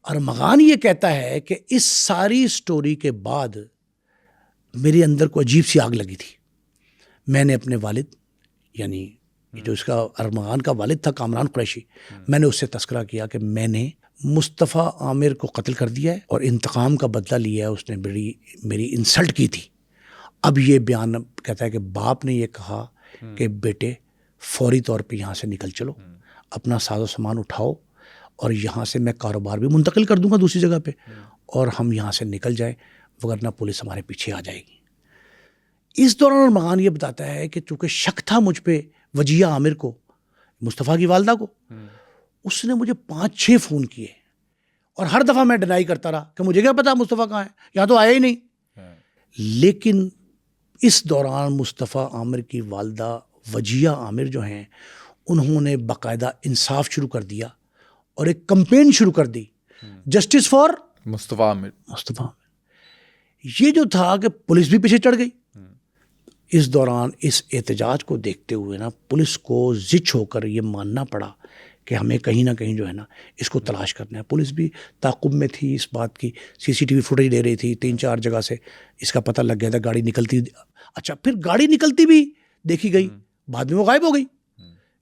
ارمغان یہ کہتا ہے کہ اس ساری سٹوری کے بعد میرے اندر کو عجیب سی آگ لگی تھی. میں نے اپنے والد یعنی جو اس کا ارمغان کا والد تھا کامران قریشی, میں نے اس سے تذکرہ کیا کہ میں نے مصطفیٰ عامر کو قتل کر دیا ہے اور انتقام کا بدلہ لیا ہے, اس نے میری انسلٹ کی تھی. اب یہ بیان کہتا ہے کہ باپ نے یہ کہا کہ بیٹے فوری طور پہ یہاں سے نکل چلو, اپنا ساز و سامان اٹھاؤ اور یہاں سے میں کاروبار بھی منتقل کر دوں گا دوسری جگہ پہ اور ہم یہاں سے نکل جائیں, وگرنہ پولیس ہمارے پیچھے آ جائے گی. اس دوران ارمغان یہ بتاتا ہے کہ چونکہ شک تھا مجھ پہ وجیہ عامر کو, مصطفیٰ کی والدہ کو, اس نے مجھے 5-6 فون کیے اور ہر دفعہ میں ڈینائی کرتا رہا کہ مجھے کیا پتا مصطفیٰ کہاں ہے, یہاں تو آیا ہی نہیں. لیکن اس دوران مصطفیٰ عامر کی والدہ وجیہ عامر جو ہیں انہوں نے باقاعدہ انصاف شروع کر دیا اور ایک کمپین شروع کر دی, جسٹس فار مصطفیٰ عامر. یہ جو تھا کہ پولیس بھی پیچھے چڑھ گئی. اس دوران اس احتجاج کو دیکھتے ہوئے نا پولیس کو زچ ہو کر یہ ماننا پڑا کہ ہمیں کہیں نہ کہیں جو ہے نا اس کو تلاش کرنا ہے. پولیس بھی تعاقب میں تھی اس بات کی, CCTV فوٹیج دے رہی تھی 3-4 جگہ سے, اس کا پتہ لگ گیا تھا گاڑی نکلتی. اچھا پھر گاڑی نکلتی بھی دیکھی گئی, بعد میں وہ غائب ہو گئی,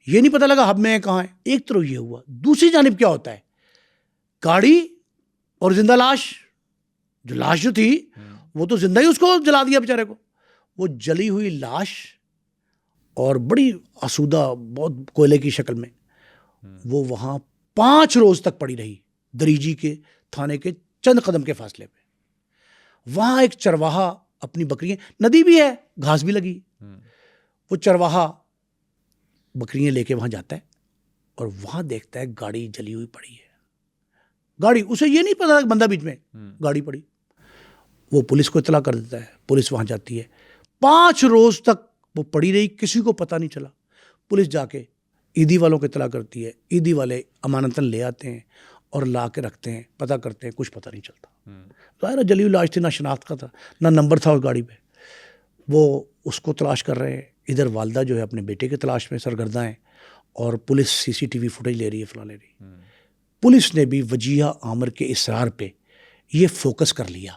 یہ نہیں پتہ لگا ہب میں کہاں ہے. ایک طرف یہ ہوا, دوسری جانب کیا ہوتا ہے, گاڑی اور زندہ لاش, جو لاش جو تھی وہ تو زندہ ہی اس کو جلا دیا بیچارے کو. وہ جلی ہوئی لاش اور بڑی آسودہ بہت کوئلے کی شکل میں وہ وہاں 5 روز تک پڑی رہی, دریجی کے تھانے کے چند قدم کے فاصلے پہ. وہاں ایک چرواہا اپنی بکریاں, ندی بھی ہے گھاس بھی لگی, وہ چرواہا بکریاں لے کے وہاں جاتا ہے اور وہاں دیکھتا ہے گاڑی جلی ہوئی پڑی ہے. گاڑی, اسے یہ نہیں پتا بندہ بیچ میں گاڑی پڑی. وہ پولیس کو اطلاع کر دیتا ہے, پولیس وہاں جاتی ہے. 5 روز تک وہ پڑی رہی, کسی کو پتہ نہیں چلا. پولیس جا کے عیدی والوں کو اطلاع کرتی ہے, عیدی والے امانتاً لے آتے ہیں اور لا کے رکھتے ہیں, پتہ کرتے ہیں, کچھ پتہ نہیں چلتا. ظاہر جلی ہوئی لاش تھی, نہ شناخت کا تھا نہ نمبر تھا اس گاڑی پہ. وہ اس کو تلاش کر رہے ہیں, ادھر والدہ جو ہے اپنے بیٹے کے تلاش میں سرگرداں ہیں اور پولیس CCTV فوٹیج لے رہی ہے, فلاں لے رہی ہے. پولیس نے بھی وجیہ عامر کے اصرار پہ یہ فوکس کر لیا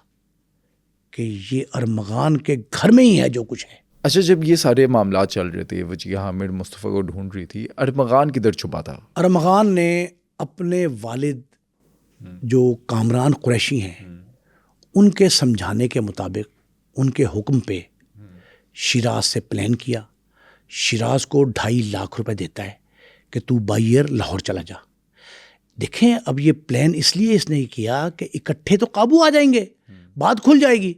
کہ یہ ارمغان کے گھر میں ہی ہے جو کچھ ہے. اچھا, جب یہ سارے معاملات چل رہے تھے, وجیہ عامر مصطفیٰ کو ڈھونڈ رہی تھی, ارمغان کدھر چھپا تھا؟ ارمغان نے اپنے والد جو کامران قریشی ہیں ان کے سمجھانے کے مطابق, ان کے حکم پہ شیراز سے پلان کیا. شیراز کو 2.5 لاکھ روپے دیتا ہے کہ تو بائی ایئر لاہور چلا جا. دیکھیں اب یہ پلان اس لیے اس نے کیا کہ اکٹھے تو قابو آ جائیں گے, بات کھل جائے گی.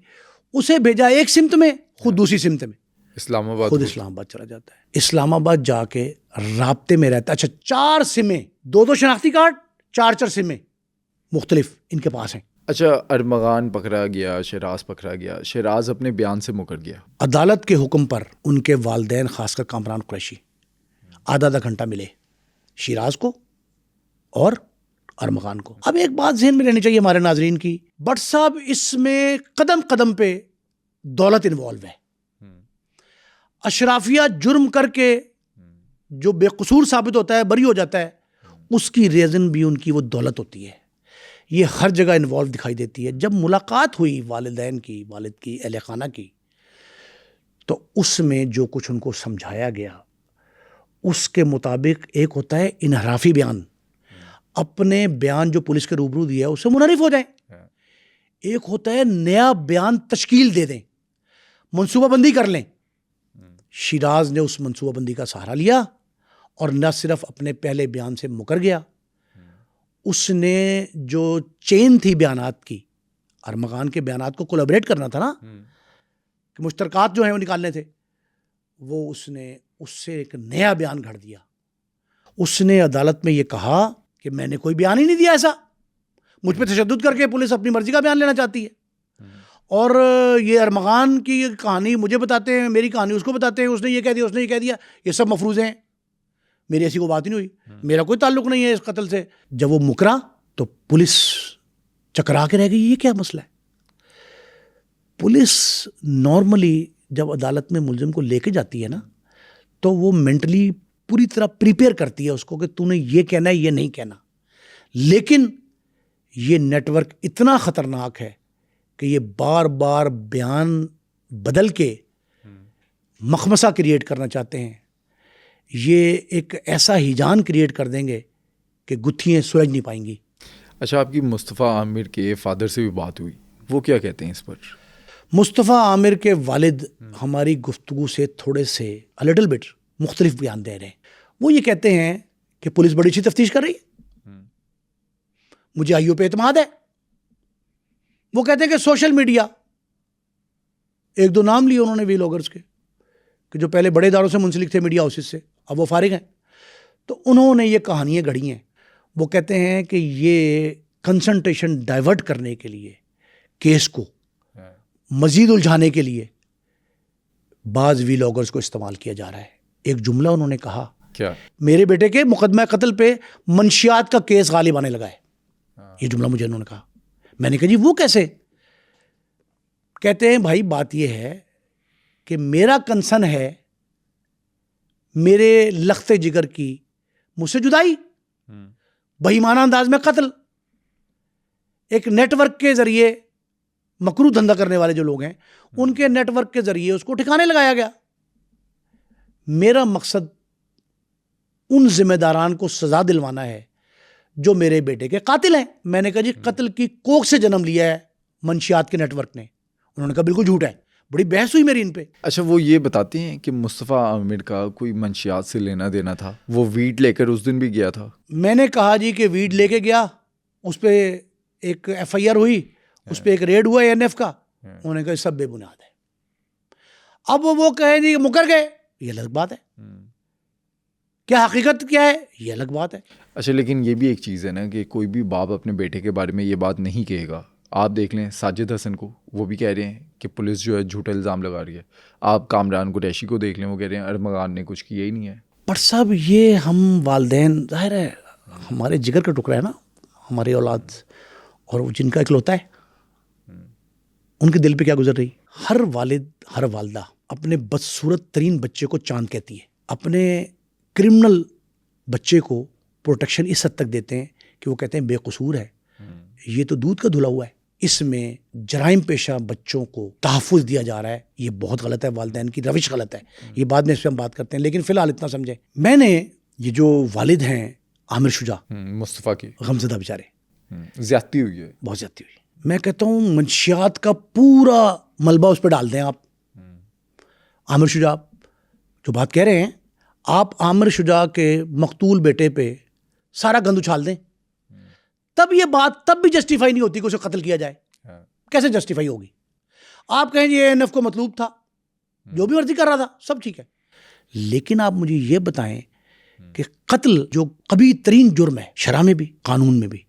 اسے بھیجا ایک سمت میں, خود دوسری سمت میں, اسلام آباد. خود اسلام آباد چلا جاتا ہے. اسلام آباد جا کے رابطے میں رہتا ہے. اچھا 4 سمیں, 2 شناختی کارڈ, 4 سمیں مختلف ان کے پاس ہیں. اچھا, ارمغان پکڑا گیا, شیراز پکڑا گیا, شیراز اپنے بیان سے مکر گیا. عدالت کے حکم پر ان کے والدین خاص کر کامران قریشی آدھا گھنٹہ ملے شیراز کو اور ارمغان کو. اب ایک بات ذہن میں رہنی چاہیے ہمارے ناظرین کی, بٹ صاحب اس میں قدم قدم پہ دولت انوالو ہے. اشرافیہ جرم کر کے جو بے قصور ثابت ہوتا ہے, بری ہو جاتا ہے, اس کی ریزن بھی ان کی وہ دولت ہوتی ہے. یہ ہر جگہ انوالو دکھائی دیتی ہے. جب ملاقات ہوئی والدین کی, والد کی, اہل خانہ کی, تو اس میں جو کچھ ان کو سمجھایا گیا اس کے مطابق ایک ہوتا ہے انحرافی بیان, اپنے بیان جو پولیس کے روبرو دیا ہے اس سے منحرف ہو جائیں. ایک ہوتا ہے نیا بیان تشکیل دے دیں, منصوبہ بندی کر لیں. شیراز نے اس منصوبہ بندی کا سہارا لیا اور نہ صرف اپنے پہلے بیان سے مکر گیا, اس نے جو چین تھی بیانات کی, ارمغان کے بیانات کو کولیبریٹ کرنا تھا نا, کہ مشترکات جو ہیں وہ نکالنے تھے, وہ اس نے اس سے ایک نیا بیان گھڑ دیا. اس نے عدالت میں یہ کہا کہ میں نے کوئی بیان ہی نہیں دیا ایسا, مجھ پہ تشدد کر کے پولیس اپنی مرضی کا بیان لینا چاہتی ہے, اور یہ ارمغان کی کہانی مجھے بتاتے ہیں, میری کہانی اس کو بتاتے ہیں, اس نے یہ کہہ دیا, اس نے یہ کہہ دیا, یہ سب مفروضے ہیں, میری ایسی کوئی بات ہی نہیں ہوئی, میرا کوئی تعلق نہیں ہے اس قتل سے. جب وہ مکرا تو پولیس چکرا کے رہ گئی, یہ کیا مسئلہ ہے. پولیس نارملی جب عدالت میں ملزم کو لے کے جاتی ہے نا, تو وہ مینٹلی پوری طرح پریپیئر کرتی ہے اس کو کہ تو نے یہ کہنا ہے, یہ نہیں کہنا. لیکن یہ نیٹ ورک اتنا خطرناک ہے کہ یہ بار بار بیان بدل کے مخمصہ کریٹ کرنا چاہتے ہیں. یہ ایک ایسا ہیجان کریٹ کر دیں گے کہ گتھیاں سلجھ نہیں پائیں گی. اچھا، آپ کی مصطفیٰ عامر کے فادر سے بھی بات ہوئی، وہ کیا کہتے ہیں اس پر؟ مصطفیٰ عامر کے والد ہماری گفتگو سے تھوڑے سے لٹل بٹ مختلف بیان دے رہے ہیں. وہ یہ کہتے ہیں کہ پولیس بڑی اچھی تفتیش کر رہی ہے، مجھے آئیو پہ اعتماد ہے. وہ کہتے ہیں کہ سوشل میڈیا، ایک دو نام لیے انہوں نے ویلاگرز کے کہ جو پہلے بڑے اداروں سے منسلک تھے میڈیا ہاؤسز سے، اب وہ فارغ ہیں. تو انہوں نے یہ کہانیاں گھڑی ہیں. وہ کہتے ہیں کہ یہ کنسنٹریشن ڈائیورٹ کرنے کے لیے، کیس کو مزید الجھانے کے لیے بعض ویلاگرز کو استعمال کیا جا رہا ہے. ایک جملہ انہوں نے کہا، کیا؟ میرے بیٹے کے مقدمہ قتل پہ منشیات کا کیس غالب آنے لگا ہے. یہ جملہ مجھے انہوں نے کہا. میں نے کہا جی وہ کیسے؟ کہتے ہیں بھائی بات یہ ہے کہ میرا کنسرن ہے میرے لخت جگر کی مجھ سے جدائی، بہیمانہ انداز میں قتل، ایک نیٹ ورک کے ذریعے مکروہ دھندہ کرنے والے جو لوگ ہیں ان کے نیٹ ورک کے ذریعے اس کو ٹھکانے لگایا گیا. میرا مقصد ان ذمہ داران کو سزا دلوانا ہے جو میرے بیٹے کے قاتل ہیں. میں نے کہا جی قتل کی کوکھ سے جنم لیا ہے منشیات کے نیٹ ورک نے. انہوں نے کہا بالکل جھوٹ ہے. بڑی بحث ہوئی میری ان پہ. اچھا، وہ یہ بتاتے ہیں کہ مصطفیٰ عامر کا کوئی منشیات سے لینا دینا تھا، وہ ویڈ لے کر اس دن بھی گیا تھا. میں نے کہا جی کہ ویڈ لے کے گیا، اس پہ ایک ایف آئی آر ہوئی، اس پہ ایک ریڈ ہوا ANF کا. انہوں نے کہا سب بے بنیاد ہے. اب وہ کہیں جی مکر گئے، یہ الگ بات ہے. کیا حقیقت کیا ہے یہ الگ بات ہے. اچھا، لیکن یہ بھی ایک چیز ہے نا کہ کوئی بھی باپ اپنے بیٹے کے بارے میں یہ بات نہیں کہے گا. آپ دیکھ لیں ساجد حسن کو، وہ بھی کہہ رہے ہیں کہ پولیس جو ہے جھوٹا الزام لگا رہی ہے. آپ کامران قریشی کو دیکھ لیں، وہ کہہ رہے ہیں ارمغان نے کچھ کیا ہی نہیں ہے. پر صاحب یہ ہم والدین، ظاہر ہے ہمارے جگر کا ٹکڑا ہے نا ہماری اولاد، اور وہ جن کا اکلوتا ہے، ان کے دل پہ کیا گزر رہی. ہر والد ہر والدہ اپنے بدصورت ترین بچے کو چاند کہتی ہے. اپنے کرمنل بچے کو پروٹیکشن اس حد تک دیتے ہیں کہ وہ کہتے ہیں بے قصور ہے، یہ تو دودھ کا دھلا ہوا ہے. اس میں جرائم پیشہ بچوں کو تحفظ دیا جا رہا ہے. یہ بہت غلط ہے، والدین کی روش غلط ہے. یہ بعد میں اس پہ ہم بات کرتے ہیں، لیکن فی الحال اتنا سمجھیں. میں نے یہ جو والد ہیں عامر شجاع، مصطفیٰ کی غمزدہ بیچارے، زیادتی ہوئی ہے، بہت زیادتی ہوئی. میں کہتا ہوں منشیات کا پورا ملبہ اس پہ ڈال دیں. آپ عامر شجاع جو بات کہہ رہے ہیں، آپ عامر شجاع کے مقتول بیٹے پہ سارا گند اچھال دیں، تب یہ بات تب بھی جسٹیفائی نہیں ہوتی کہ اسے قتل کیا جائے. کیسے جسٹیفائی ہوگی؟ آپ کہیں یہ ANF کو مطلوب تھا، جو بھی مرضی کر رہا تھا، سب ٹھیک ہے. لیکن آپ مجھے یہ بتائیں کہ قتل جو قبیح ترین جرم ہے شرع میں بھی قانون میں بھی،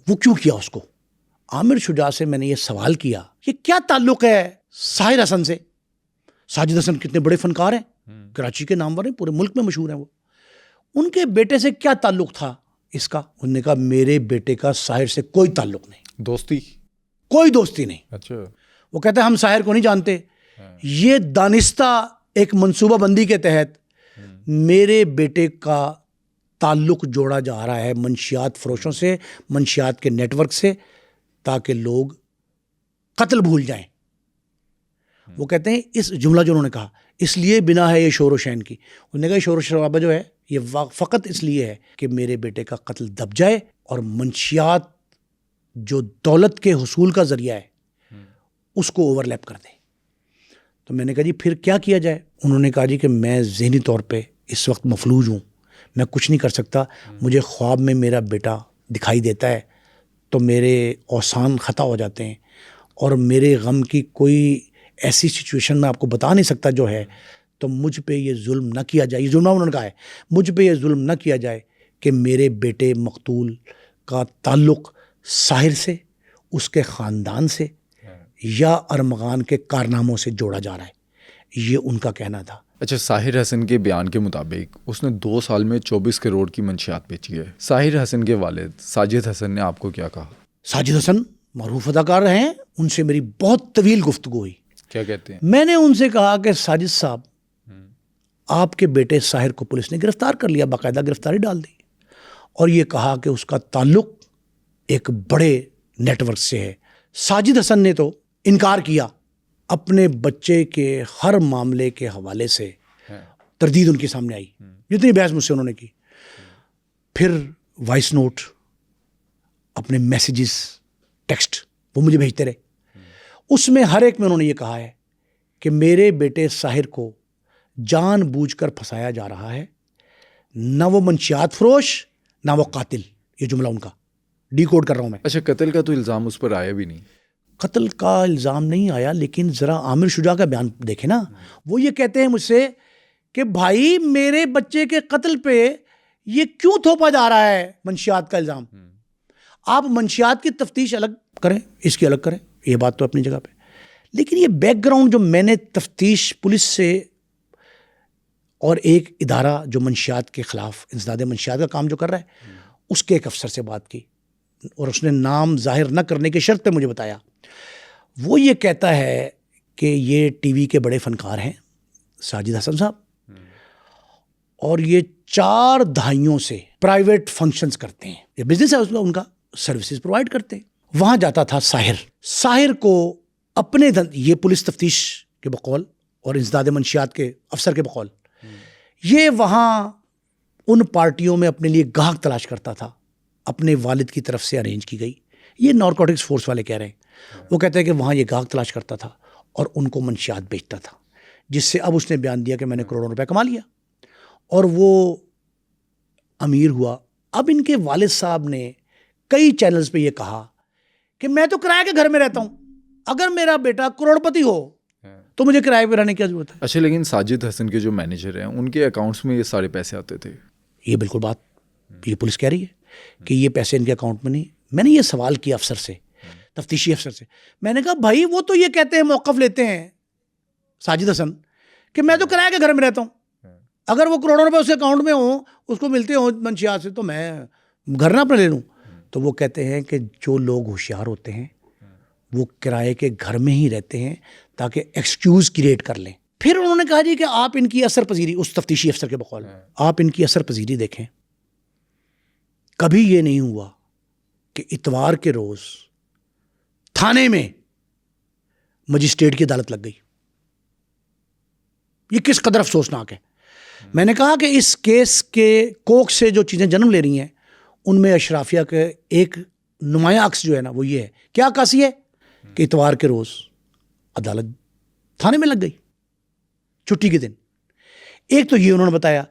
وہ کیوں کیا اس کو؟ عامر شجاع سے میں نے یہ سوال کیا، یہ کیا تعلق ہے ساحر حسن سے؟ ساجد حسن کتنے بڑے فنکار ہیں، کراچی کے نامور ہیں، پورے ملک میں مشہور ہیں. وہ ان کے بیٹے سے کیا تعلق تھا اس کا؟ انہوں نے کہا میرے بیٹے کا ساحر سے کوئی تعلق نہیں، دوستی، کوئی دوستی نہیں. اچھا، وہ کہتے ہیں ہم ساحر کو نہیں جانتے. یہ دانستہ ایک منصوبہ بندی کے تحت میرے بیٹے کا تعلق جوڑا جا رہا ہے منشیات فروشوں سے، منشیات کے نیٹ ورک سے، تاکہ لوگ قتل بھول جائیں. وہ کہتے ہیں اس جملہ جو انہوں نے کہا، اس لیے بنا ہے یہ شور و شین کی. انہوں نے کہا شور و شرابہ جو ہے یہ فقط اس لیے ہے کہ میرے بیٹے کا قتل دب جائے اور منشیات جو دولت کے حصول کا ذریعہ ہے اس کو اوورلیپ کر دیں. تو میں نے کہا جی پھر کیا کیا جائے؟ انہوں نے کہا جی کہ میں ذہنی طور پہ اس وقت مفلوج ہوں، میں کچھ نہیں کر سکتا. مجھے خواب میں میرا بیٹا دکھائی دیتا ہے تو میرے اوسان خطا ہو جاتے ہیں، اور میرے غم کی کوئی ایسی سچویشن میں آپ کو بتا نہیں سکتا جو ہے. تو مجھ پہ یہ ظلم نہ کیا جائے، یہ ظلم انہوں نے کہا ہے، مجھ پہ یہ ظلم نہ کیا جائے کہ میرے بیٹے مقتول کا تعلق ساحر سے، اس کے خاندان سے یا ارمغان کے کارناموں سے جوڑا جا رہا ہے. یہ ان کا کہنا تھا. اچھا، ساحر حسن کے بیان کے مطابق اس نے 2 سال میں 24 کروڑ کی منشیات بیچی ہے. ساحر حسن کے والد ساجد حسن نے آپ کو کیا کہا؟ ساجد حسن معروف اداکار ہیں، ان سے میری بہت طویل گفتگو ہوئی. کیا کہتے ہیں؟ میں نے ان سے کہا کہ ساجد صاحب، آپ کے بیٹے ساحر کو پولیس نے گرفتار کر لیا، باقاعدہ گرفتاری ڈال دی، اور یہ کہا کہ اس کا تعلق ایک بڑے نیٹ ورک سے ہے. ساجد حسن نے تو انکار کیا اپنے بچے کے ہر معاملے کے حوالے سے تردید ان کے سامنے آئی. جتنی بحث مجھ سے انہوں نے کی, پھر وائس نوٹ, اپنے میسیجز, ٹیکسٹ وہ مجھے بھیجتے رہے. اس میں ہر ایک میں انہوں نے یہ کہا ہے کہ میرے بیٹے ساحر کو جان بوجھ کر پھنسایا جا رہا ہے, نہ وہ منشیات فروش نہ وہ قاتل. یہ جملہ ان کا ڈی کوڈ کر رہا ہوں میں. اچھا, قتل کا تو الزام اس پر آیا بھی نہیں. قتل کا الزام نہیں آیا, لیکن ذرا عامر شجاع کا بیان دیکھیں نا. وہ یہ کہتے ہیں مجھ سے کہ بھائی میرے بچے کے قتل پہ یہ کیوں تھوپا جا رہا ہے منشیات کا الزام. آپ منشیات کی تفتیش الگ کریں, اس کی الگ کریں, یہ بات تو اپنی جگہ پہ, لیکن یہ بیک گراؤنڈ جو میں نے تفتیش پولیس سے اور ایک ادارہ جو منشیات کے خلاف انسداد منشیات کا کام جو کر رہا ہے اس کے ایک افسر سے بات کی, اور اس نے نام ظاہر نہ کرنے کی شرط پہ مجھے بتایا. وہ یہ کہتا ہے کہ یہ ٹی وی کے بڑے فنکار ہیں ساجد حسن صاحب, اور یہ 4 دہائیوں سے پرائیویٹ فنکشنز کرتے ہیں, یہ بزنس ہے ان کا, سروسز پرووائڈ کرتے ہیں. وہاں جاتا تھا ساحر کو اپنے یہ پولیس تفتیش کے بقول اور انسداد منشیات کے افسر کے بقول یہ وہاں ان پارٹیوں میں اپنے لیے گاہک تلاش کرتا تھا, اپنے والد کی طرف سے ارینج کی گئی. یہ نارکوٹکس فورس والے کہہ رہے ہیں. وہ کہتے ہیں کہ وہاں یہ گاہک تلاش کرتا تھا اور ان کو منشیات بیچتا تھا, جس سے اب اس نے بیان دیا کہ میں نے کروڑوں روپے کما لیا اور وہ امیر ہوا. اب ان کے والد صاحب نے کئی چینلز پہ یہ کہا کہ میں تو کرائے کے گھر میں رہتا ہوں, اگر میرا بیٹا کروڑ پتی ہو تو مجھے کرائے پہ رہنے کی ضرورت ہے. اچھا, لیکن ساجد حسن کے جو مینیجر ہیں ان کے اکاؤنٹس میں یہ سارے پیسے آتے تھے. یہ بالکل بات یہ پولیس کہہ رہی ہے کہ یہ پیسے ان کے اکاؤنٹ میں نہیں. میں نے یہ سوال کیا افسر سے, تفتیشی افسر سے, میں نے کہا بھائی وہ تو یہ کہتے ہیں, موقف لیتے ہیں ساجد حسن کہ میں تو کرائے کے گھر میں رہتا ہوں, اگر وہ کروڑوں روپے اس کے اکاؤنٹ میں ہوں, اس کو ملتے ہوں منشیات سے, تو میں گھر نہ اپنا لے لوں. تو وہ کہتے ہیں کہ جو لوگ ہوشیار ہوتے ہیں وہ کرائے کے گھر میں ہی رہتے ہیں تاکہ ایکسکیوز کریٹ کر لیں. پھر انہوں نے کہا جی کہ آپ ان کی اثر پذیری, اس تفتیشی افسر کے بقول آپ ان کی اثر پذیری دیکھیں, کبھی یہ نہیں ہوا کہ اتوار کے روز تھانے میں مجسٹریٹ کی عدالت لگ گئی. یہ کس قدر افسوسناک ہے. میں نے کہا کہ اس کیس کے کوکھ سے جو چیزیں جنم لے رہی ہیں ان میں اشرافیہ کے ایک نمایاں عکس جو ہے نا وہ یہ ہے. کیا عکاسی ہے کہ اتوار کے روز عدالت تھانے میں لگ گئی چھٹی کے دن. ایک تو یہ انہوں نے بتایا.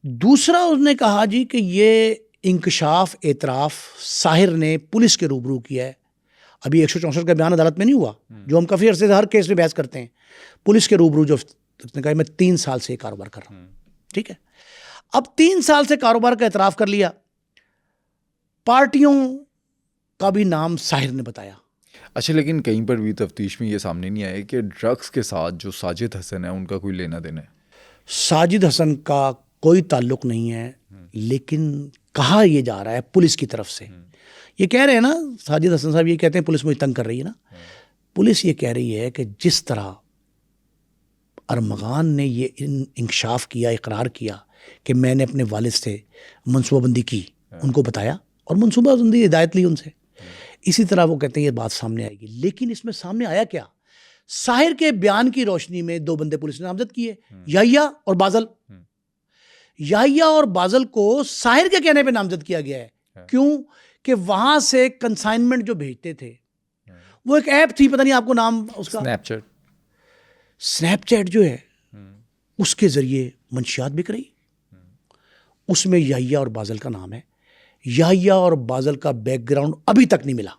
دوسرا اس نے کہا جی کہ یہ انکشاف اعتراف ساحر نے پولیس کے روبرو کیا ہے. ابھی 164 کا بیان عدالت میں نہیں ہوا جو ہم کافی عرصے سے ہر کیس میں بحث کرتے ہیں. پولیس کے روبرو جو اس نے کہا میں 3 سال سے یہ کاروبار کر رہا ہوں. ٹھیک ہے, اب 3 سال سے کاروبار کا اعتراف کر لیا. پارٹیوں کا بھی نام ساحر نے بتایا. اچھا, لیکن کہیں پر بھی تفتیش میں یہ سامنے نہیں آیا کہ ڈرگس کے ساتھ جو ساجد حسن ہے ان کا کوئی لینا دینا ہے. ساجد حسن کا کوئی تعلق نہیں ہے, لیکن کہا یہ جا رہا ہے پولیس کی طرف سے. یہ کہہ رہے ہیں نا ساجد حسن صاحب, یہ کہتے ہیں پولیس مجھے تنگ کر رہی ہے نا. پولیس یہ کہہ رہی ہے کہ جس طرح ارمغان نے یہ انکشاف کیا, اقرار کیا کہ میں نے اپنے والد سے منصوبہ بندی کی, ان کو بتایا اور منصوبہ بندی ہدایت لی ان سے, اسی طرح وہ کہتے ہیں یہ بات سامنے آئے گی. لیکن اس میں سامنے آیا کیا؟ ساحر کے بیان کی روشنی میں 2 بندے پولیس نے نامزد کیے, یحییٰ اور بازل. یحییٰ اور بازل کو ساحر کے کہنے پہ نامزد کیا گیا ہے. کیوں کہ وہاں سے کنسائنمنٹ جو بھیجتے تھے, وہ ایک ایپ تھی, پتہ نہیں آپ کو نام اس کا, سنیپ چیٹ جو ہے, اس کے ذریعے منشیات بک رہی. اس میں یحییٰ اور بازل کا نام ہے. یحییٰ اور بازل کا بیک گراؤنڈ ابھی تک نہیں ملا.